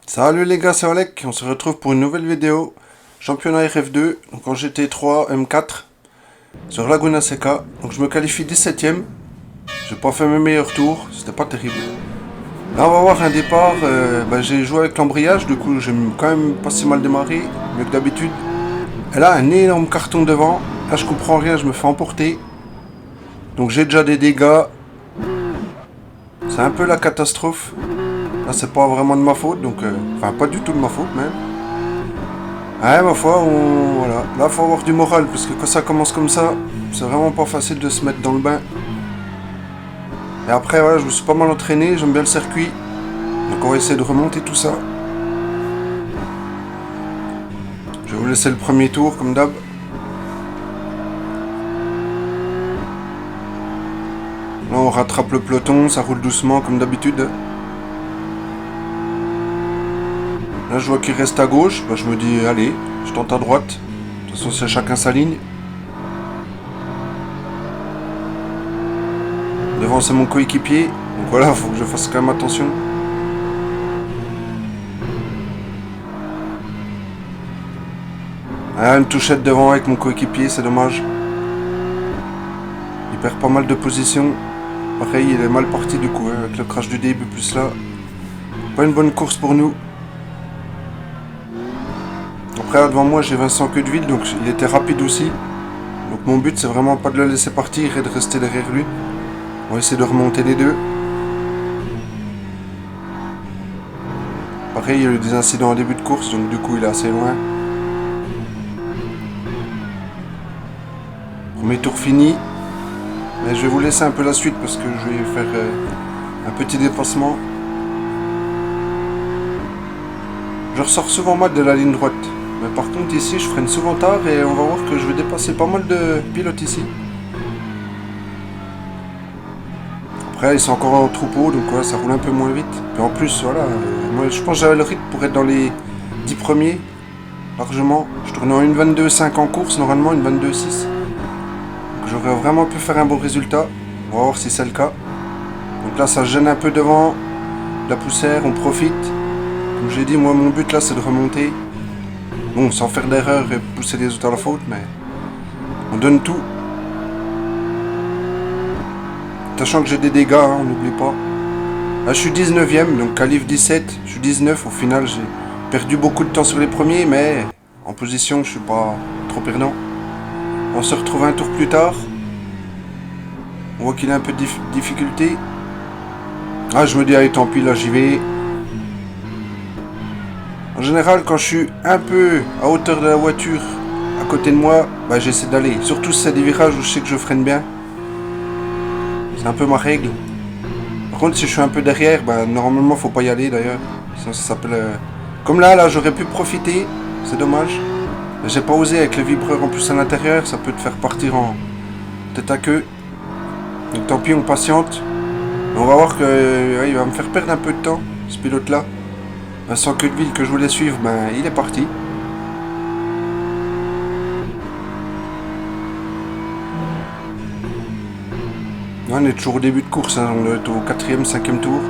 Salut les gars, c'est Olek, on se retrouve pour une nouvelle vidéo. Championnat RF2, donc en GT3 M4, sur Laguna Seca. Donc je me qualifie 17ème. J'ai pas fait mes meilleurs tours, c'était pas terrible. Là on va voir un départ, j'ai joué avec l'embrayage, du coup j'ai quand même pas si mal démarré, mieux que d'habitude. Et là un énorme carton devant, là je comprends rien, je me fais emporter. Donc j'ai déjà des dégâts. C'est un peu la catastrophe. Là c'est pas vraiment de ma faute, donc enfin pas du tout de ma faute même. Ouais, ma foi, voilà. Là, faut avoir du moral, parce que quand ça commence comme ça, c'est vraiment pas facile de se mettre dans le bain. Et après, voilà, je me suis pas mal entraîné, j'aime bien le circuit. Donc on va essayer de remonter tout ça. Je vais vous laisser le premier tour, comme d'hab. Là, on rattrape le peloton, ça roule doucement, comme d'habitude. Là, je vois qu'il reste à gauche, je me dis, allez, je tente à droite. De toute façon, c'est chacun sa ligne. Devant, c'est mon coéquipier. Donc voilà, faut que je fasse quand même attention. Ah, une touchette devant avec mon coéquipier, c'est dommage. Il perd pas mal de position. Pareil, il est mal parti du coup, avec le crash du début plus là. Pas une bonne course pour nous. Après, là, devant moi, j'ai Vincent Queudeville, donc il était rapide aussi. Donc mon but, c'est vraiment pas de le laisser partir et de rester derrière lui. On va essayer de remonter les deux. Pareil, il y a eu des incidents au début de course, donc du coup, il est assez loin. Premier tour fini. Mais je vais vous laisser un peu la suite parce que je vais faire un petit dépassement. Je ressors souvent mal de la ligne droite. Mais par contre ici je freine souvent tard et on va voir que je vais dépasser pas mal de pilotes ici. Après ils sont encore en troupeau donc voilà, ça roule un peu moins vite. Et en plus voilà, moi je pense que j'avais le rythme pour être dans les 10 premiers. Largement. Je tournais en une 22,5 en course, normalement une 22,6. Donc j'aurais vraiment pu faire un bon résultat. On va voir si c'est le cas. Donc là ça gêne un peu devant. La poussière, on profite. Comme j'ai dit, moi mon but là c'est de remonter. Bon, sans faire d'erreur et pousser les autres à la faute, mais on donne tout. Sachant que j'ai des dégâts, hein, on n'oublie pas. Là je suis 19ème, donc qualif 17, je suis 19. Au final j'ai perdu beaucoup de temps sur les premiers, mais en position je suis pas trop perdant. On se retrouve un tour plus tard. On voit qu'il a un peu de difficulté. Ah, je me dis, allez tant pis, là j'y vais. En général, quand je suis un peu à hauteur de la voiture, à côté de moi, j'essaie d'aller. Surtout si c'est des virages où je sais que je freine bien. C'est un peu ma règle. Par contre, si je suis un peu derrière, normalement, faut pas y aller d'ailleurs. Sinon, ça s'appelle... Comme là, j'aurais pu profiter. C'est dommage. J'ai pas osé avec le vibreur en plus à l'intérieur. Ça peut te faire partir en tête à queue. Donc tant pis, on patiente. On va voir qu'il va me faire perdre un peu de temps, ce pilote-là. Vincent Queudeville que je voulais suivre, il est parti. Là, on est toujours au début de course, hein, on est au 4ème, 5ème tour.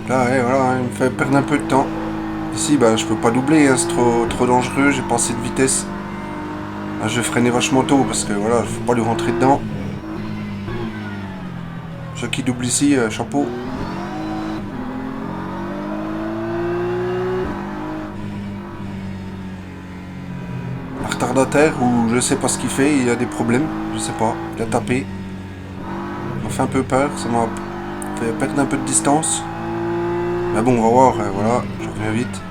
Là, voilà, il me fait perdre un peu de temps. Ici, je peux pas doubler, hein, c'est trop dangereux, j'ai pas assez de vitesse. Là, je vais freiner vachement tôt parce que voilà, faut pas lui rentrer dedans. Ceux qui doublent ici, chapeau. Un retardataire ou je sais pas ce qu'il fait, il a des problèmes, je sais pas, il a tapé. Ça m'a fait un peu peur, ça m'a fait perdre un peu de distance. Mais bon, on va voir, voilà, je reviens vite.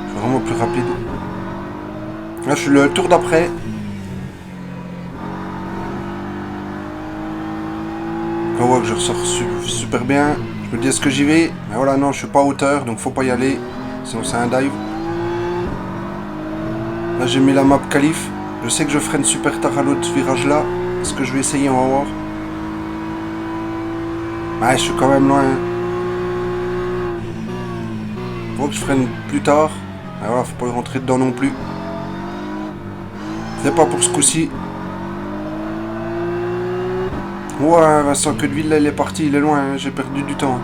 Je suis vraiment plus rapide. Là, je suis le tour d'après. On voit que je ressors super bien. Je me dis est-ce que j'y vais? Mais voilà, non, je suis pas à hauteur, donc faut pas y aller. Sinon c'est un dive. Là j'ai mis la map qualif. Je sais que je freine super tard à l'autre virage là. Est-ce que je vais essayer? On va voir. Je suis quand même loin. Faut que je freine plus tard. Voilà, faut pas y rentrer dedans non plus. C'est pas pour ce coup-ci. Ouais, Vincent Quedeville, là, il est parti, il est loin, hein. J'ai perdu du temps.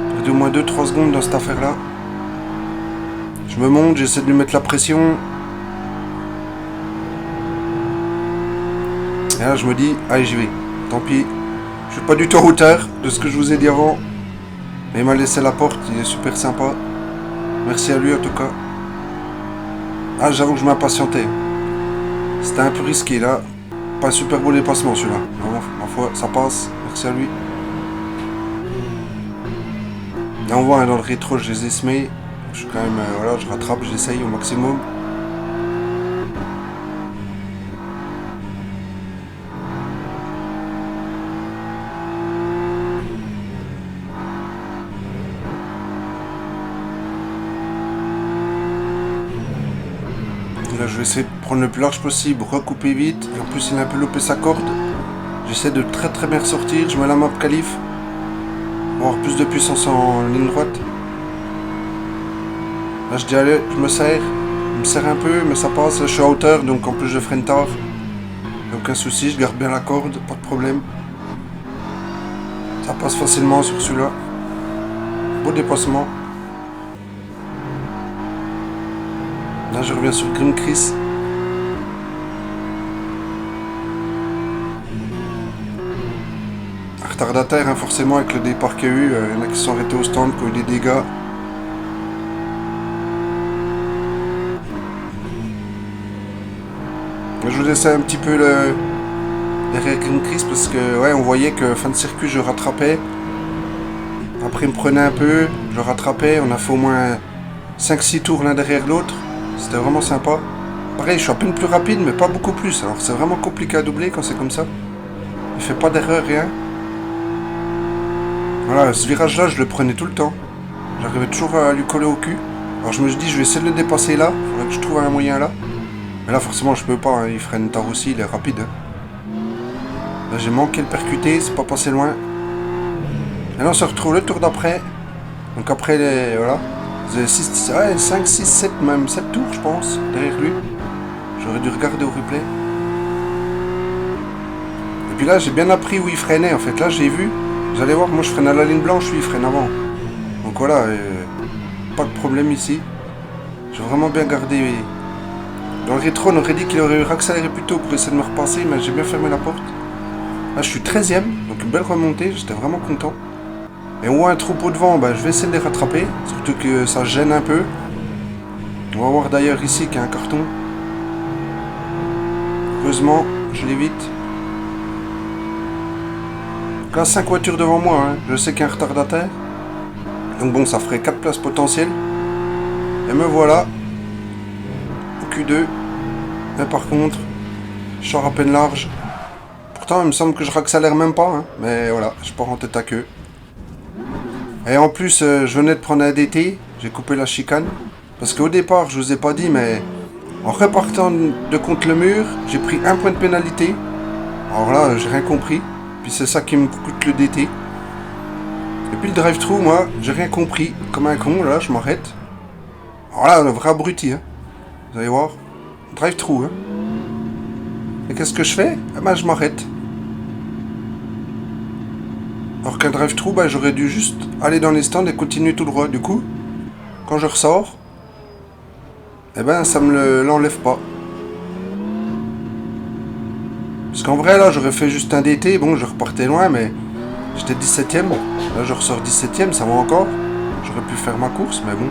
J'ai perdu au moins 2-3 secondes dans cette affaire-là. Je me monte, j'essaie de lui mettre la pression. Et là, je me dis, allez, j'y vais. Tant pis. Je suis pas du tout en hauteur de ce que je vous ai dit avant. Mais il m'a laissé la porte, il est super sympa. Merci à lui en tout cas. Ah, j'avoue que je m'impatientais. C'était un peu risqué là. Pas un super beau dépassement celui-là. Mais bon, ma foi, ça passe. Merci à lui. Là on voit hein, dans le rétro, je les ai semés. Je suis quand même, voilà, je rattrape, j'essaye au maximum. Là je vais essayer de prendre le plus large possible, recouper vite. Et en plus il a un peu loupé sa corde. J'essaie de très très bien ressortir. Je mets la map qualif. Pour avoir plus de puissance en ligne droite. Là je dis allez, je me serre. Je me serre un peu, mais ça passe. Là, je suis à hauteur, donc en plus je freine tard. Aucun souci, je garde bien la corde, pas de problème. Ça passe facilement sur celui-là. Beau dépassement. Là je reviens sur Grim Chris. Retardataire hein, forcément avec le départ qu'il y a eu. Il y en a qui se sont arrêtés au stand, qui ont eu des dégâts. Je vous laissais un petit peu derrière Grim Chris parce que ouais on voyait que fin de circuit je rattrapais. Après il me prenait un peu, je rattrapais, on a fait au moins 5-6 tours l'un derrière l'autre. C'était vraiment sympa. Pareil, je suis à peine plus rapide, mais pas beaucoup plus. Alors c'est vraiment compliqué à doubler quand c'est comme ça. Il fait pas d'erreur, rien. Voilà, ce virage-là, je le prenais tout le temps. J'arrivais toujours à lui coller au cul. Alors je me suis dit, je vais essayer de le dépasser là. Faudrait que je trouve un moyen là. Mais là, forcément, je peux pas. Hein. Il freine tard aussi, il est rapide. Hein. Là, j'ai manqué le percuter, c'est pas passé loin. Et là, on se retrouve le tour d'après. Donc après, voilà. 5, 6, 7, même 7 tours, je pense, derrière lui. J'aurais dû regarder au replay. Et puis là, j'ai bien appris où il freinait, en fait. Là, j'ai vu. Vous allez voir, moi, je freine à la ligne blanche, lui, il freine avant. Donc voilà, pas de problème ici. J'ai vraiment bien gardé. Dans le rétro, on aurait dit qu'il aurait accéléré plus tôt pour essayer de me repasser, mais j'ai bien fermé la porte. Là, je suis 13ème, donc une belle remontée, j'étais vraiment content. Et on voit un troupeau devant, bah, je vais essayer de les rattraper, surtout que ça gêne un peu. On va voir d'ailleurs ici qu'il y a un carton. Heureusement, je l'évite. Donc là, 5 voitures devant moi, hein. Je sais qu'il y a un retardataire. Donc bon, ça ferait 4 places potentielles. Et me voilà. Au Q2. Mais par contre, je sors à peine large. Pourtant, il me semble que je raccélère même pas, hein. Mais voilà, je pars en tête à queue. Et en plus, je venais de prendre un DT, j'ai coupé la chicane. Parce qu'au départ, je vous ai pas dit, mais en repartant de contre le mur, j'ai pris 1 point de pénalité. Alors là, j'ai rien compris. Puis c'est ça qui me coûte le DT. Et puis le drive-thru, moi, j'ai rien compris. Comme un con, là, je m'arrête. Alors là, un vrai abruti, hein. Vous allez voir. Drive-thru, hein. Et qu'est-ce que je fais? Eh ben, je m'arrête. Alors qu'un drive-thru, bah, j'aurais dû juste aller dans les stands et continuer tout droit. Du coup, quand je ressors, eh ben ça me l'enlève pas. Parce qu'en vrai, là, j'aurais fait juste un DT. Bon, je repartais loin, mais j'étais 17ème. Là, je ressors 17ème, ça va encore. J'aurais pu faire ma course, mais bon.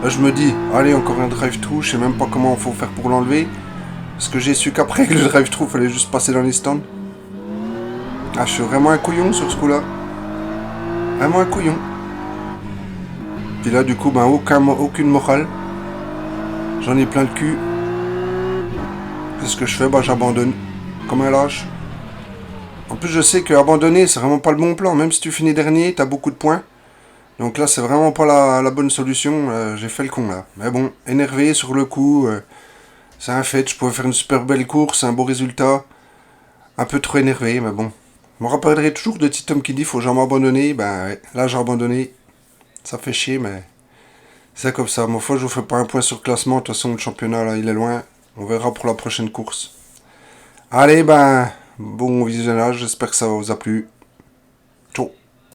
Là, je me dis, allez, encore un drive-thru. Je sais même pas comment il faut faire pour l'enlever. Parce que j'ai su qu'après que le drive-thru, fallait juste passer dans les stands. Ah, je suis vraiment un couillon sur ce coup-là. Vraiment un couillon. Puis là, du coup, ben, aucune morale. J'en ai plein le cul. Qu'est-ce que je fais? Bah, j'abandonne. Comme un lâche. En plus, je sais que abandonner, c'est vraiment pas le bon plan. Même si tu finis dernier, t'as beaucoup de points. Donc là, c'est vraiment pas la bonne solution. J'ai fait le con, là. Mais bon, énervé sur le coup. C'est un fait. Je pouvais faire une super belle course, un beau résultat. Un peu trop énervé, mais bon. Je me rappellerai toujours de Petit Tom qui dit faut jamais abandonner. Ben ouais, là j'ai abandonné. Ça fait chier, mais c'est comme ça. Ma foi, je vous fais pas un point sur le classement. De toute façon, le championnat là, il est loin. On verra pour la prochaine course. Allez, ben, Bon visionnage, j'espère que ça vous a plu.